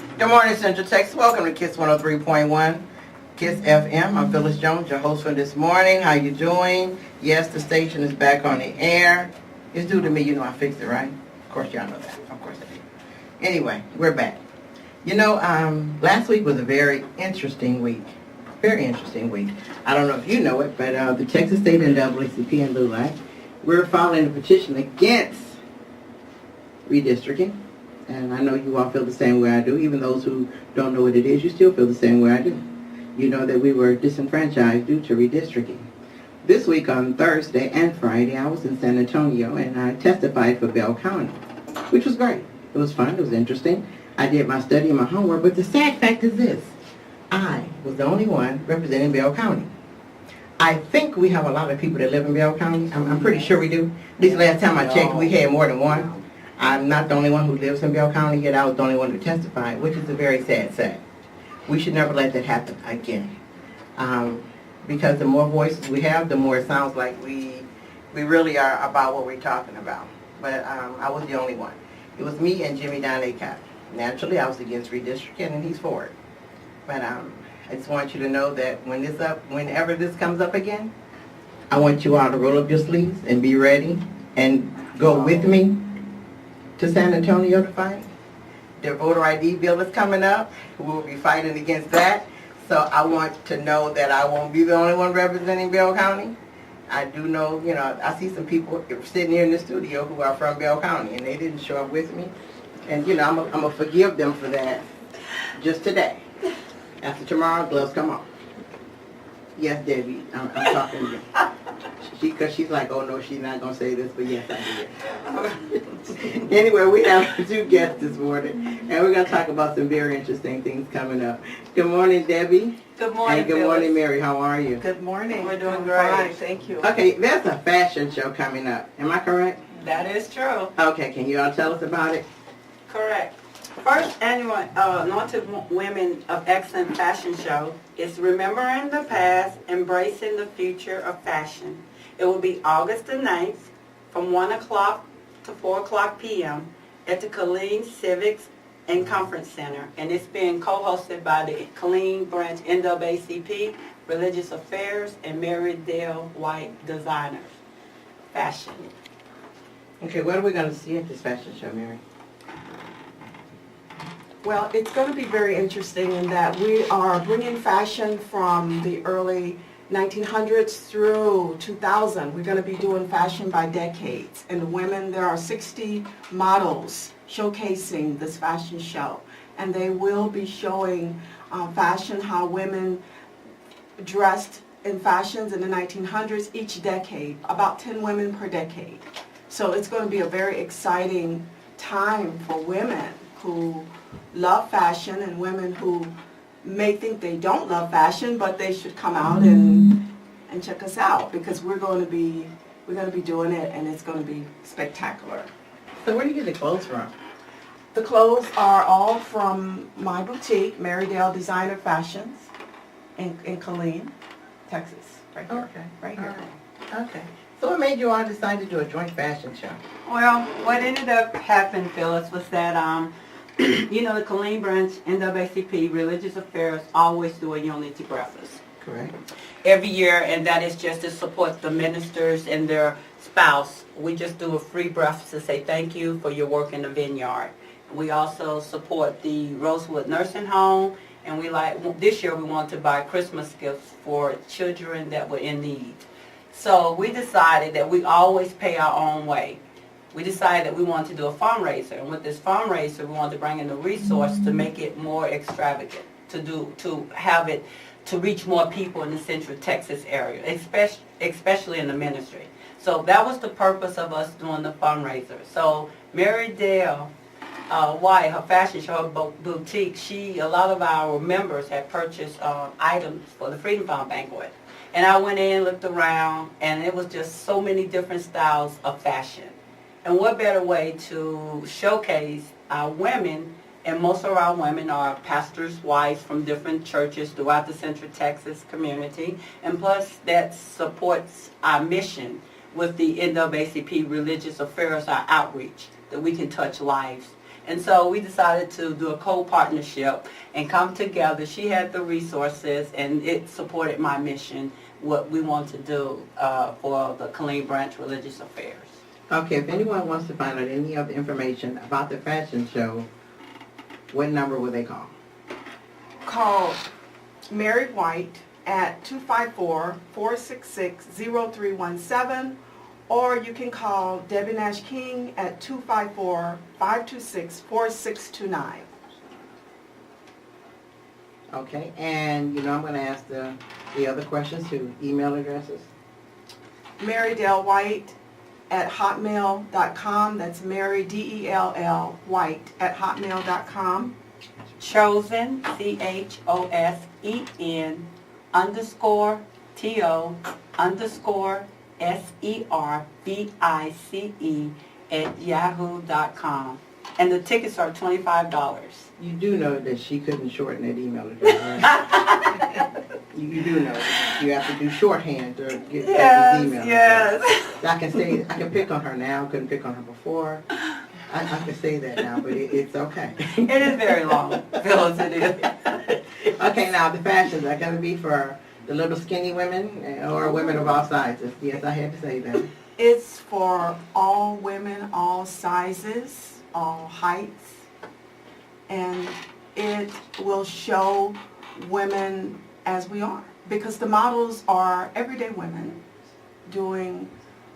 Good morning, Central Texas. Welcome to KISS 103.1, KISS FM. I'm Phyllis Jones, your host for this morning. How you doing? Yes, the station is back on the air. It's due to me. You know I fixed it, right? Of course y'all know that. Of course I did. Anyway, we're back. You know, last week was a very interesting week. Very interesting week. I don't know if you know it, but the Texas State NAACP and LULAC, we're filing a petition against redistricting. And I know you all feel the same way I do. Even those who don't know what it is, you still feel the same way I do. You know that we were disenfranchised due to redistricting. This week on Thursday and Friday, I was in San Antonio and I testified for Bell County, which was great. It was fun. It was interesting. I did my study and my homework, but the sad fact is this. I was the only one representing Bell County. I think we have a lot of people that live in Bell County. I'm pretty sure we do. At least last time I checked, we had more than one. I'm not the only one who lives in Bell County, yet I was the only one who testified, which is a very sad fact. We should never let that happen again. Because the more voices we have, the more it sounds like we really are about what we're talking about. But I was the only one. It was me and Jimmy Don Acott. Naturally, I was against redistricting, and he's for it. But I just want you to know that whenever this comes up again, I want you all to roll up your sleeves and be ready and go with me to San Antonio to fight. The voter ID bill is coming up. We will be fighting against that. So I want to know that I won't be the only one representing Bell County. I do know, I see some people sitting here in the studio who are from Bell County, and they didn't show up with me. And, I'm going to forgive them for that just today. After tomorrow, gloves come off. Yes, Debbie, I'm talking to you. Because she's like, oh no, she's not going to say this, but yes, I did. Anyway, we have two guests this morning, and we're going to talk about some very interesting things coming up. Good morning, Debbie. Good morning, and good morning, Mary. How are you? Good morning. We're doing great. Thank you. Okay, there's a fashion show coming up. Am I correct? That is true. Okay, can you all tell us about it? Correct. First annual Anointed Women of Excellence Fashion Show is Remembering the Past, Embracing the Future of Fashion. It will be August the 9th from 1 o'clock to 4 o'clock p.m. at the Killeen Civics and Conference Center. And it's being co-hosted by the Killeen Branch NAACP, Religious Affairs, and Marydell White Designers. Fashion. Okay, what are we going to see at this fashion show, Mary? Well, it's going to be very interesting in that we are bringing fashion from the early 1900s through 2000. We're going to be doing fashion by decades. And the women, there are 60 models showcasing this fashion show. And they will be showing fashion, how women dressed in fashions in the 1900s each decade, about 10 women per decade. So it's going to be a very exciting time for women who love fashion and women who may think they don't love fashion, but they should come out and check us out because we're going to be doing it, and it's going to be spectacular. So where do you get the clothes from? The clothes are all from my boutique, Marydell Designer Fashions, in Killeen, Texas, right here. Okay, right here. All right. Okay. So what made you all decide to do a joint fashion show? Well, what ended up happening, Phyllis, was that the Killeen Branch NAACP Religious Affairs always do a unity breakfast Correct. every year, and that is just to support the ministers and their spouse. We just do a free breakfast to say thank you for your work in the vineyard. We also support the Rosewood Nursing Home, and this year we want to buy Christmas gifts for children that were in need. So we decided that we always pay our own way. We decided that we wanted to do a fundraiser, and with this fundraiser, we wanted to bring in a resource to make it more extravagant, to have it to reach more people in the Central Texas area, especially in the ministry. So that was the purpose of us doing the fundraiser. So Marydell White, her fashion show, her boutique, a lot of our members had purchased items for the Freedom Found banquet. And I went in, looked around, and it was just so many different styles of fashion. And what better way to showcase our women, and most of our women are pastors' wives from different churches throughout the Central Texas community, and plus that supports our mission with the NAACP Religious Affairs, our outreach, that we can touch lives. And so we decided to do a co-partnership and come together. She had the resources, and it supported my mission, what we want to do for the Killeen Branch Religious Affairs. Okay, if anyone wants to find out any other information about the fashion show, what number will they call? Call Mary White at 254-466-0317, or you can call Debbie Nash King at 254-526-4629. Okay, and you know I'm going to ask the other questions too. Email addresses? Marydell White at hotmail.com. That's Mary, D-E-L-L, White at hotmail.com. Chosen, CHOSEN _TO_SERVICE at yahoo.com. And the tickets are $25. You do know that she couldn't shorten that email address, right? you do know that you have to do shorthand to get that email address. I can pick on her now, couldn't pick on her before. I can say that now, but it's okay. It is very long, Phyllis, it is. Okay, now the fashions are going to be for the little skinny women or women of all sizes. Yes, I had to say that. It's for all women, all sizes, all heights, and it will show women as we are, because the models are everyday women doing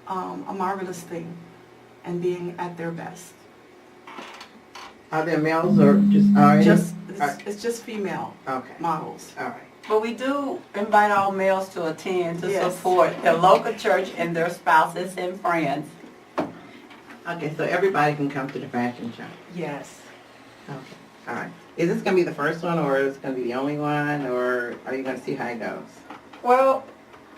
a marvelous thing and being at their best. Are there males or just It's just female okay. models. All right. But we do invite all males to attend to Yes. support their local church and their spouses and friends. Okay, so everybody can come to the fashion show. Yes. Okay. All right. Is this going to be the first one, or is it going to be the only one, or are you going to see how it goes? Well,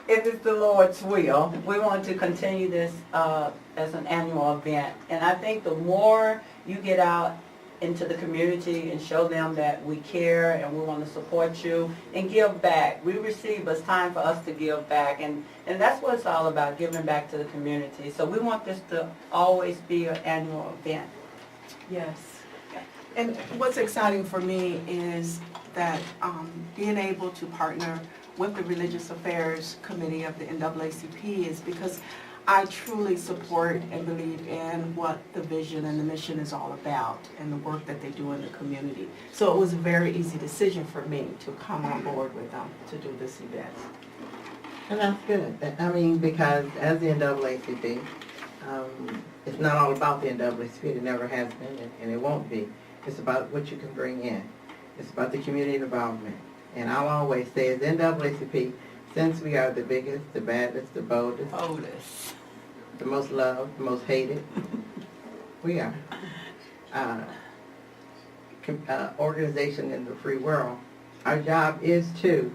if it's the Lord's will, we want to continue this as an annual event. And I think the more you get out into the community and show them that we care and we want to support you and give back. We receive, it's time for us to give back, and that's what it's all about, giving back to the community. So we want this to always be an annual event. Yes. And what's exciting for me is that being able to partner with the Religious Affairs Committee of the NAACP is because I truly support and believe in what the vision and the mission is all about and the work that they do in the community. So it was a very easy decision for me to come on board with them to do this event. And that's good. I mean, because as the NAACP, it's not all about the NAACP. It never has been, and it won't be. It's about what you can bring in. It's about the community involvement. And I'll always say, as NAACP, since we are the biggest, the baddest, the boldest, the most loved, the most hated, we are organization in the free world. Our job is to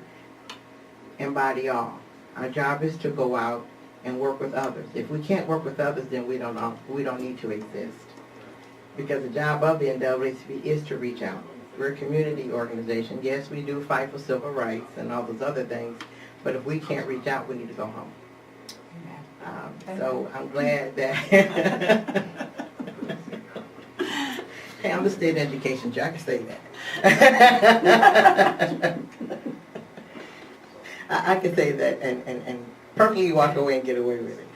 embody all. Our job is to go out and work with others. If we can't work with others, then we don't need to exist. Because the job of the NAACP is to reach out. We're a community organization. Yes, we do fight for civil rights and all those other things, but if we can't reach out, we need to go home. So I'm glad that hey, I'm a state education teacher. I can say that. I can say that and perfectly walk away and get away with it.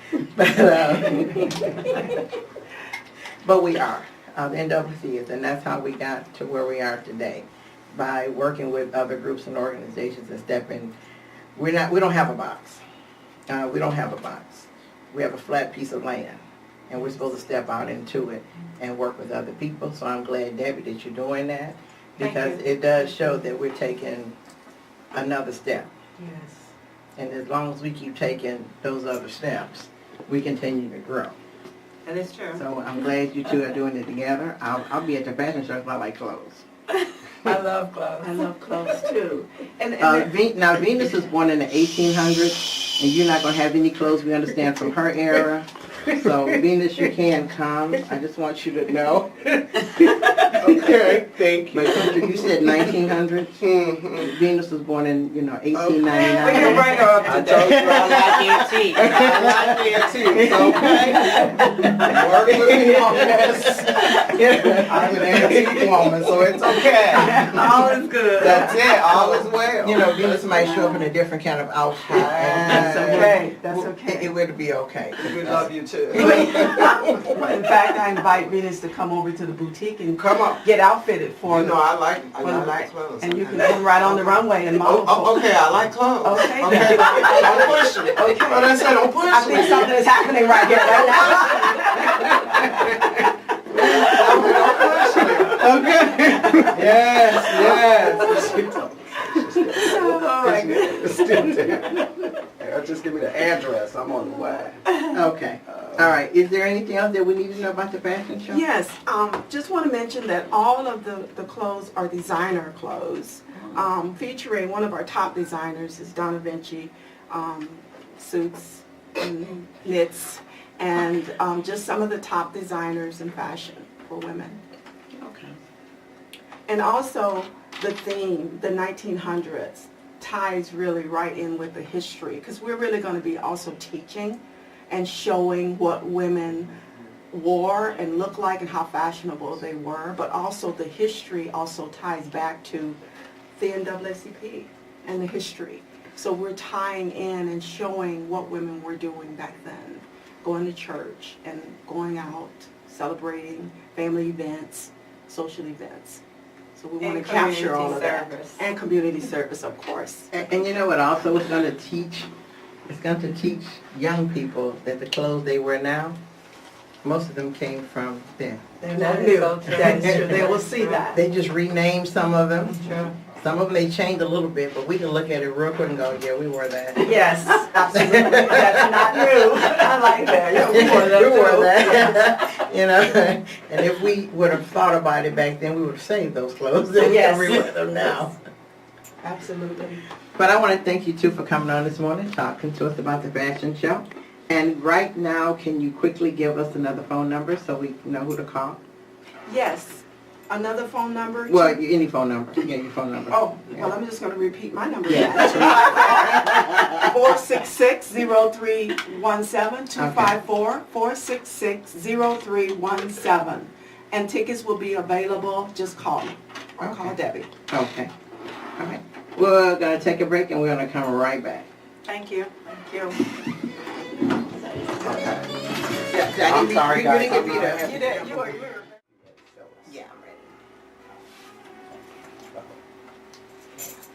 But we are. The NAACP is, and that's how we got to where we are today, by working with other groups and organizations and stepping. We don't have a box. We don't have a box. We have a flat piece of land, and we're supposed to step out into it and work with other people. So I'm glad, Debbie, that you're doing that, because it does show that we're taking another step. Yes. And as long as we keep taking those other steps, we continue to grow. That is true. So I'm glad you two are doing it together. I'll be at the fashion show because I like clothes. I love clothes. I love clothes too. Now Venus was born in the 1800s, and you're not going to have any clothes we understand from her era. So, Venus, you can come. I just want you to know. Okay, thank you. But you said 1900s. Mm-hmm. Venus was born in, We can 1899. bring her up I to told date. you I like antiques. I like antiques, okay? Work with me on this. I'm an antique woman, so it's okay. All is good. That's it, all is well. Venus might show up in a different kind of outfit. That's okay. That's okay. It would be okay. We love you too. In fact, I invite Venus to come over to the boutique and Come on. get outfitted for You know I like clothes. and you can come right on the runway and model. Okay, I like clothes. Okay. Okay, don't push me. Okay. But I said don't push me. I think something is happening right here, right Don't push me. Okay. Yes. now. Oh my goodness. Just give me the address. I'm on the way. Okay. All right. Is there anything else that we need to know about the fashion show? Yes, just want to mention that all of the clothes are designer clothes, featuring one of our top designers is Donna Vinci, suits and knits, and just some of the top designers in fashion for women. Okay. And also the theme, the 1900s, ties really right in with the history, because we're really going to be also teaching and showing what women wore and looked like and how fashionable they were, but also the history also ties back to the NAACP and the history. So we're tying in and showing what women were doing back then, going to church and going out, celebrating family events, social events. So we want And to capture all of community that. service. And community service, of course. And you know what also it's going to teach? It's going to teach young people that the clothes they wear now, most of them came from then. They're That not is new. so true. That is true. They will see that. They just renamed some of them. True. Some of them they changed a little bit, but we can look at it real quick and go, yeah, we wore that. Yes, absolutely. That's not new. I like that. Yeah, we wore that We wore too. that. And if we would have thought about it back then, we would have saved those clothes and Yes. rewear them now. Absolutely. But I want to thank you too for coming on this morning, talking to us about the fashion show. And right now, can you quickly give us another phone number so we know who to call? Yes. Another phone number? Well, any phone number. Yeah, your phone number. Oh, well, I'm just going to repeat my number. Yeah. 466-0317, 254-466-0317. And tickets will be available. Just call me or call Okay. Debbie. Okay. All right. We're going to take a break and we're going to come right back. Thank you. Thank you. I'm sorry, You didn't guys. get beat up. You did. You were. Yeah, I'm ready.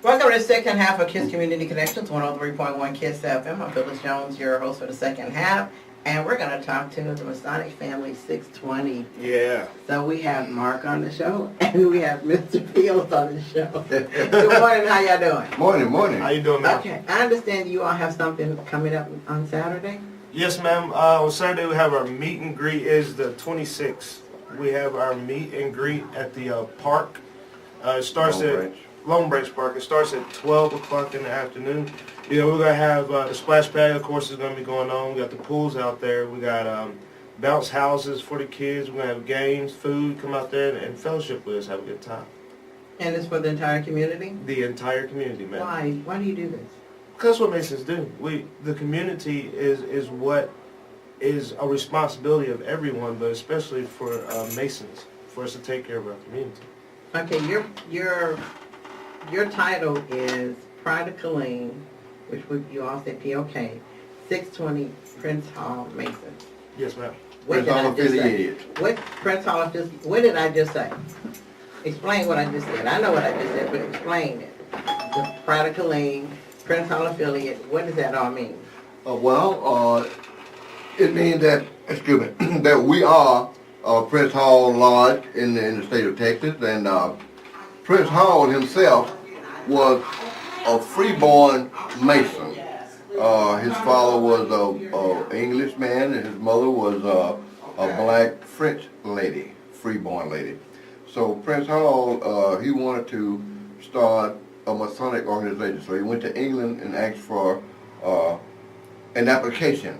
Welcome to the second half of KISS Community Connections, 103.1 KISS FM. I'm Phyllis Jones, your host for the second half, and we're going to talk to the Masonic Family 620. Yeah. So we have Mark on the show, and we have Mr. Fields on the show. Good morning, how y'all doing? Morning. How you doing, man? Okay, I understand you all have something coming up on Saturday? Yes, ma'am. On Saturday we have our meet and greet is the 26th. We have our meet and greet at the park. It starts at Long Branch Park. It starts at 12 o'clock in the afternoon. We're going to have the splash pad, of course, is going to be going on. We got the pools out there. We got bounce houses for the kids. We're going to have games, food, come out there and fellowship with us, have a good time. And it's for the entire community? The entire community, man. Why? Why do you do this? Because that's what Masons do. The community is what is a responsibility of everyone, but especially for Masons, for us to take care of our community. Okay, your title is Pride of Killeen, which you all said POK, 620 Prince Hall Mason. Yes, ma'am. What did I just say? What Prince Hall what did I just say? Explain what I just said. I know what I just said, but explain it. The Pride of Killeen, Prince Hall affiliate, what does that all mean? It means that, that we are Prince Hall Lodge in the state of Texas, and Prince Hall himself was a freeborn Mason. His father was an Englishman, and his mother was a black French lady, freeborn lady. So Prince Hall, he wanted to start a Masonic organization. So he went to England and asked for an application.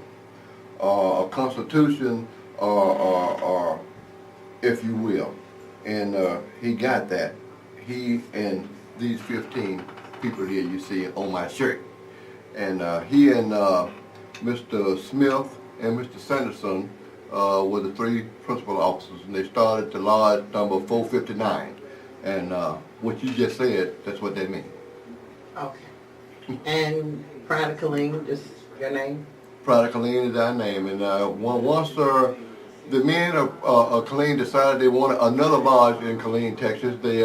a constitution, or if you will. And he got that. He and these 15 people here you see on my shirt. And he and Mr. Smith and Mr. Sanderson were the 3 principal officers, and they started the lodge number 459. And what you just said, that's what they mean. Okay. And prior to Killeen, just your name? Pride of Killeen is our name, and once the men of Killeen decided they wanted another lodge in Killeen, Texas, they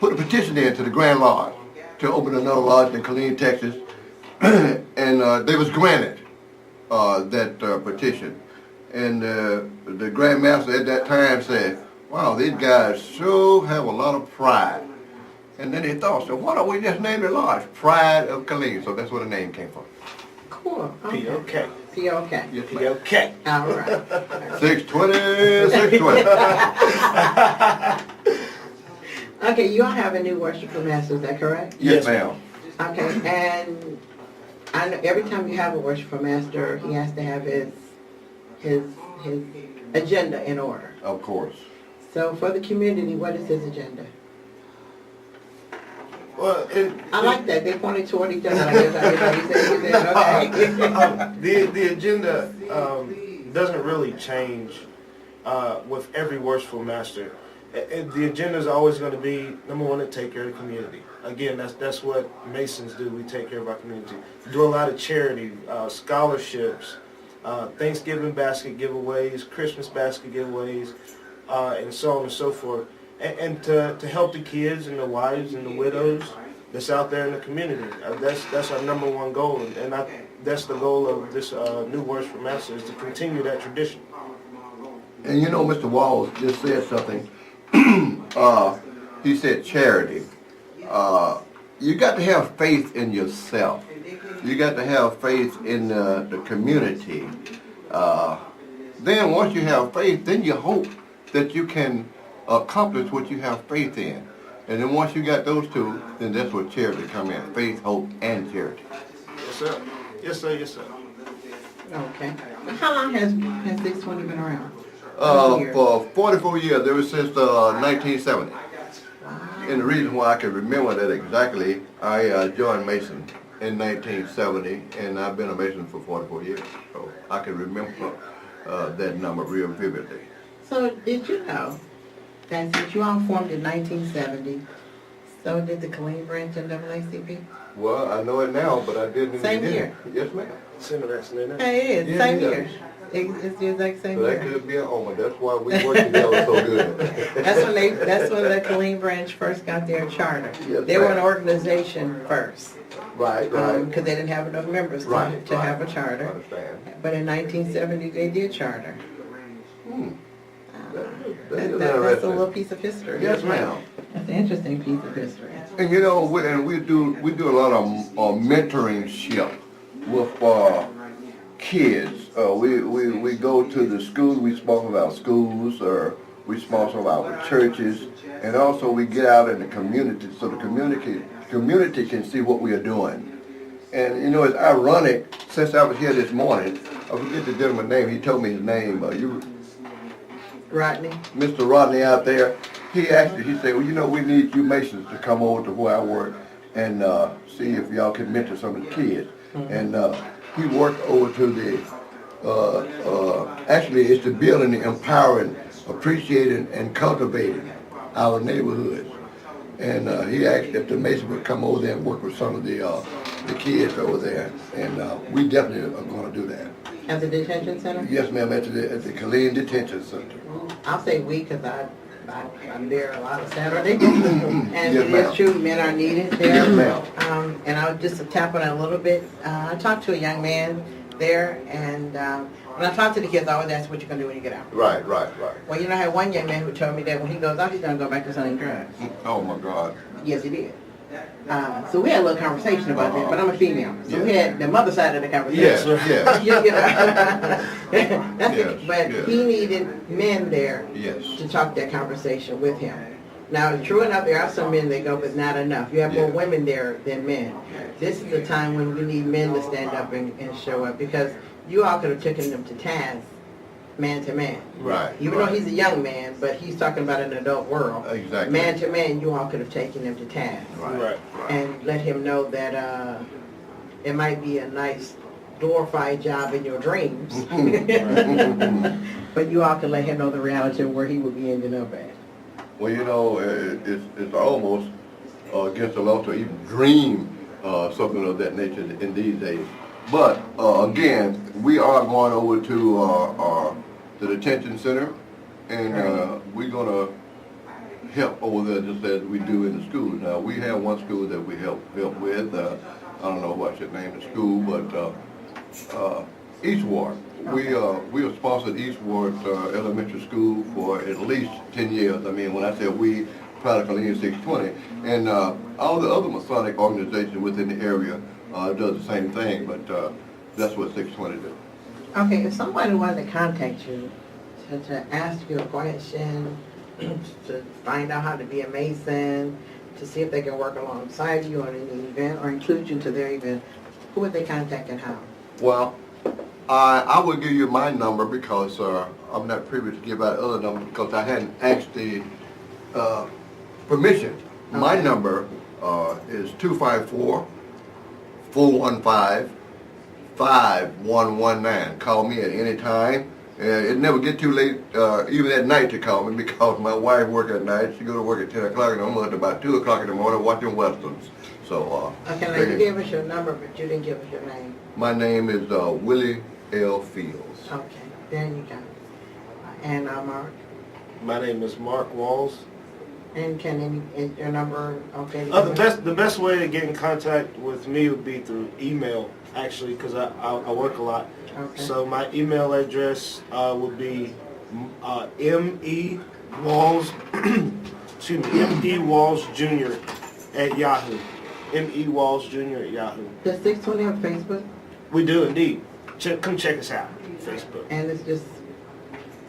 put a petition in to the Grand Lodge to open another lodge in Killeen, Texas, and they was granted that petition. And the Grand Master at that time said, wow, these guys sure have a lot of pride. And then they thought, so why don't we just name the lodge Pride of Killeen? So that's where the name came from. Cool. Okay. POK. POK. Yes, ma'am. POK. All right. 620, 620. Okay, you all have a new worshipful master, is that correct? Yes, ma'am. Okay, and I know every time you have a worshipful master, he has to have his agenda in order. Of course. So for the community, what is his agenda? Well, I like that. They pointed toward each other. You said, okay. the agenda doesn't really change with every worshipful master. The agenda is always going to be, number one, to take care of the community. Again, that's what Masons do. We take care of our community. We do a lot of charity, scholarships, Thanksgiving basket giveaways, Christmas basket giveaways, and so on and so forth. And to help the kids and the wives and the widows that's out there in the community. That's our number one goal, and that's the goal of this new worshipful master, is to continue that tradition. And you know, Mr. Walls just said something. He said charity. You got to have faith in yourself. You got to have faith in the community. Then once you have faith, then you hope that you can accomplish what you have faith in. And then once you got those two, then that's where charity come in. Faith, hope, and charity. Yes, sir. Yes, sir. Yes, sir. Okay. How long has 620 been around? For 44 years, ever since 1970. And the reason why I can remember that exactly, I joined Mason in 1970, and I've been a Mason for 44 years. So I can remember that number real vividly. So did you know that since you all formed in 1970, so did the Killeen branch in NAACP? Well, I know it now, but I didn't. Same year. Yes, ma'am. Similar, isn't it? Hey, it is. Yeah, Same yeah. year. It's the exact same So that year. could be an omen. That's why we work together so good. That's when the Killeen branch first got their charter. Yes, They were an ma'am. organization first, Right, because they didn't have enough members to have a I charter. understand. But in 1970, they did charter. That That's is a interesting. little piece of history. Yes, ma'am. That's an interesting piece of history. And you know, we do a lot of mentoringship with kids. We go to the schools. We sponsor our schools, or we sponsor our churches, and also we get out in the community so the community can see what we are doing. And you know, it's ironic. Since I was here this morning, I forget the gentleman's name. He told me his name. Rodney? Mr. Rodney out there, he said, well, you know, we need you Masons to come over to where I work and see if y'all can mentor some of the kids. And he worked over to the, actually it's the building, empowering, appreciating, and cultivating our neighborhoods. And he asked if the Masons would come over there and work with some of the kids over there. And we definitely are going to do that. At the detention center? Yes, ma'am, at the Killeen Detention Center. I'll say we, because I'm there a lot of Saturdays. And Yes, it ma'am. is true, men are needed there. Yes, ma'am. And I'll just tap on it a little bit. I talked to a young man there, and when I talk to the kids, I always ask what you're going to do when you get out. Right. Well, you know, I had one young man who told me that when he goes out, he's going to go back to selling drugs. Oh, my God. Yes, he did. So we had a little conversation about that, but I'm a female. So we had the mother side of the conversation. Yes. You know. That's Yes, but yes. he needed men there Yes. to talk that conversation with him. Now, true enough, there are some men that go, but not enough. You have more Yeah. women there than men. This is the time when we need men to stand up and show up, because you all could have taken them to task, man to man. Right. Even though he's a young man, but he's talking about an adult world. Exactly. Man to man, you all could have taken him to task. Right. And let him know that it might be a nice glorified job in your dreams. But you all can let him know the reality of where he would be ending up at. Well, you know, it's almost against the law to even dream something of that nature in these days. But again, we are going over to the detention center, and we're going to help over there just as we do in the schools. Now, we have one school that we help with. I don't know what should name the school, but Eastward. We have sponsored Eastward Elementary School for at least 10 years. I mean, when I say we, Pride of Killeen 620, and all the other Masonic organizations within the area does the same thing, but that's what 620 do. Okay, if somebody wanted to contact you to ask you a question, to find out how to be a Mason, to see if they can work alongside you on any event or include you to their event, who would they contact and how? Well, I will give you my number because I'm not privy to give out other numbers because I hadn't asked the permission. My number is 254-415-5119. Call me at any time. It never get too late, even at night, to call me because my wife works at night. She go to work at 10 o'clock in the morning, about 2 o'clock in the morning watching westerns. So, Okay, now you gave us your number, but you didn't give us your name. my name is Willie L. Fields. Okay, there you go. And Mark, My name is Mark Walls. and can is your number okay? The best way to get in contact with me would be through email, actually, because I work a lot. Okay. So my email address would be M.E.Walls, excuse me, M.E. Walls Jr. at Yahoo. M.E. Walls Jr. at Yahoo. Does 620 on Facebook? We do indeed. Come check us out on Facebook. And it's just,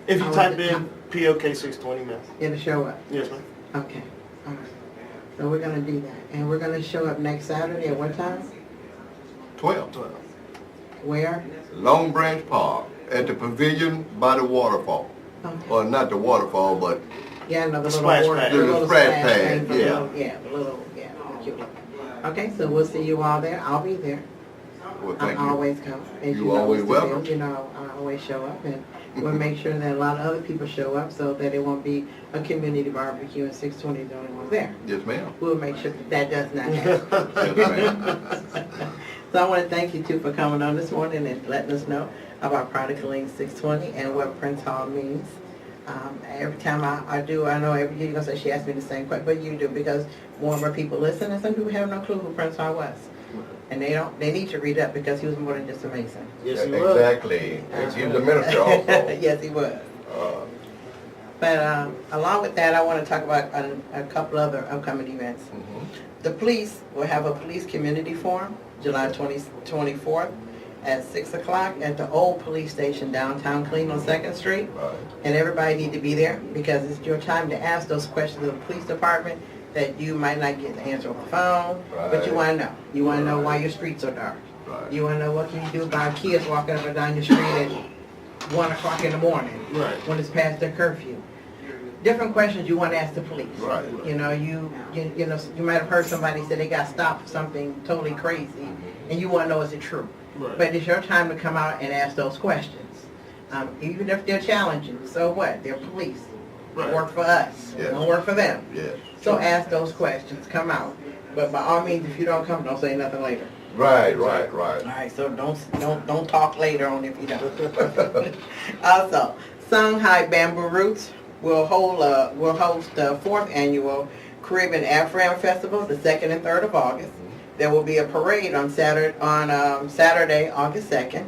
If you type in POK 620, ma'am. it'll show up. Yes, ma'am. Okay, all right. So we're gonna do that. And we're gonna show up next Saturday at what time? 12. Where? Long Branch Park at the pavilion by the waterfall. Okay. Or not the waterfall, but Yeah, no, the little Splash water- pad. the little The splash splash pad, thing, the yeah. little- Yeah, the little, the cute one. Okay, so we'll see you all there. I'll be there. well, I thank you. always come. As You know, always Mr. welcome. Bill, you know, I always show up, and we'll make sure that a lot of other people show up so that it won't be a community barbecue and 620 is the only one there. Yes, ma'am. We'll make sure that does not happen. Yes, ma'am. So I want to thank you too for coming on this morning and letting us know about Pride of Killeen 620 and what Prince Hall means. Every time I do, I know every year you're going to say she asked me the same question, but you do, because more and more people listen, and some people have no clue who Prince Hall was. And they need to read up because he was more than just a Mason. Yes, he was. Exactly. He was a minister also. Yes, he was. But along with that, I want to talk about a couple other upcoming events. The police will have a police community forum, July 24th at 6 o'clock at the old police station downtown Killeen on 2nd Street. Right. And everybody need to be there because it's your time to ask those questions of the police department that you might not get the answer on the phone, but you Right. want to know. You want to know why your streets are dark. Right. You want to know what can you do about kids walking up and down your street at 1 o'clock in the morning Right. when it's past their curfew. Different questions you want to ask the police. Right. You know, you know, you might have heard somebody say they got stopped for something totally crazy, and you want to know is it true. Right. But it's your time to come out and ask those questions. Even if they're challenging, so what? They're police. Right. Work for us. Yes. Don't work for them. Yes. So ask those questions. Come out. But by all means, if you don't come, don't say nothing later. Right. All right. So don't talk later on if you don't. Also, Shanghai Bamboo Roots will host the 4th annual Caribbean Afram Festival, the 2nd and 3rd of August. There will be a parade on Saturday, August 2nd.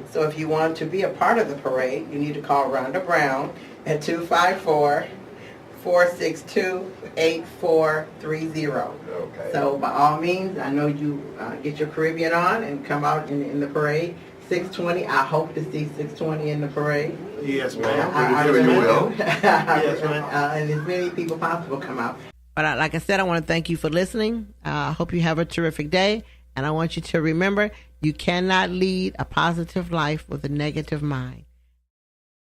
So if you want to be a part of the parade, you need to call Rhonda Brown at 254-462-8430. Okay. So by all means, I know you get your Caribbean on and come out in the parade. 620. I hope to see 620 in the parade. Yes, ma'am. I Pretty sure you will. Yes, ma'am. And as many people possible come out. But like I said, I want to thank you for listening. I hope you have a terrific day. And I want you to remember, you cannot lead a positive life with a negative mind.